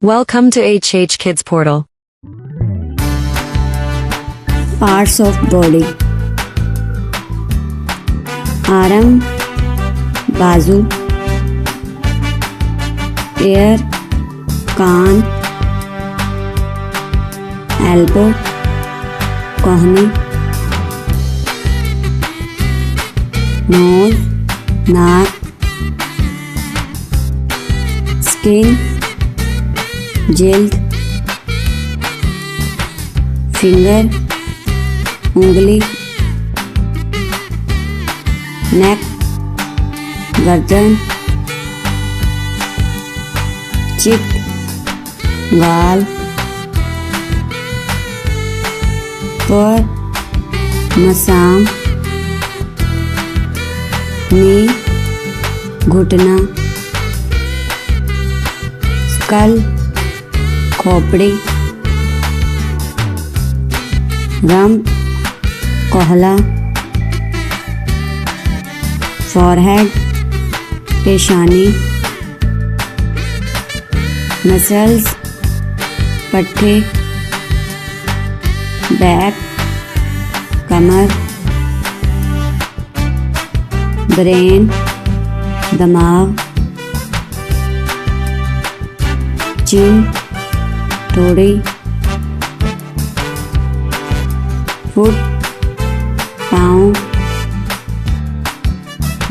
Welcome to HH Kids Portal. Parts of body. Arm, बाजू, ear, कान, elbow, कोहनी, nose, नाक, skin, जिल्द, finger, उंगली, नेक, गर्दन, चिक, गाल, पर, मसाम, नी, घुटना, स्कल, खोपड़ी, रंप, कोहला, फॉरहेड, पेशानी, मसल्स, पट्टे, बैक, कमर, ब्रेन, दिमाग, चिन, थोड़ी, फुट, पाँव,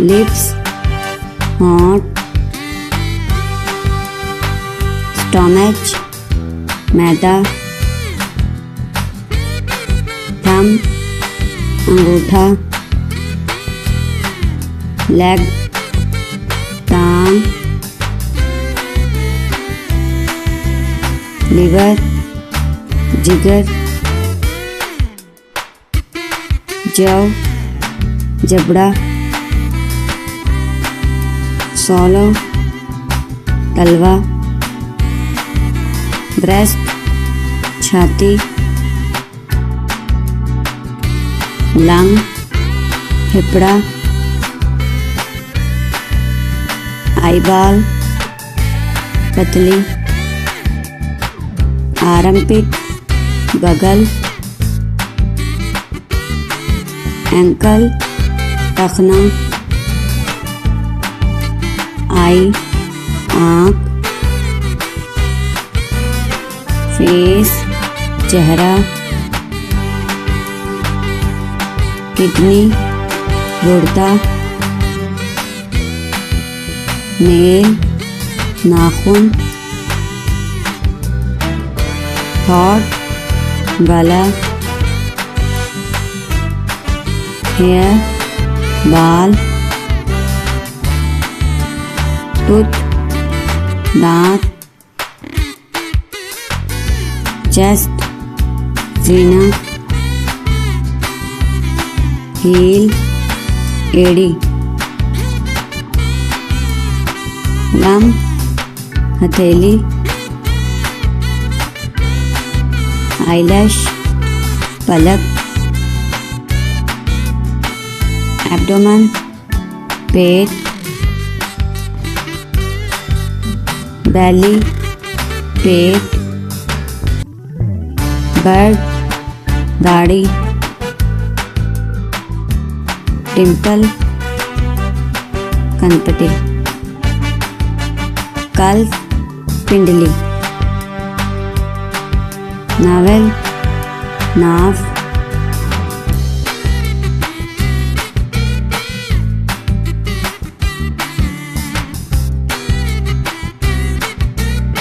लिप्स, होंठ, स्टोमच, मैदा, थंब, अंगूठा, लेग, टांग, लिवर, जिगर, जव, जबड़ा, सोलो, तलवा, ब्रेस्ट, छाती, लंग, फेफड़ा, आईबॉल, पतली, आर्मपिट, बगल, एंकल, टखना, आई, आँख, फेस, चेहरा, किडनी, गुर्दा, नेल, नाखून, हॉट, गला, हेयर, बाल, टूथ, दांत, चेस्ट, सीना, हील, एड़ी, लंब, हथेली, आईलैश, पलक, एब्डोमेन, पेट, बेली, पेट, बर्ड, दाढ़ी, टिम्पल, कनपटी, कल्फ, पिंडली, नावेल, नाफ,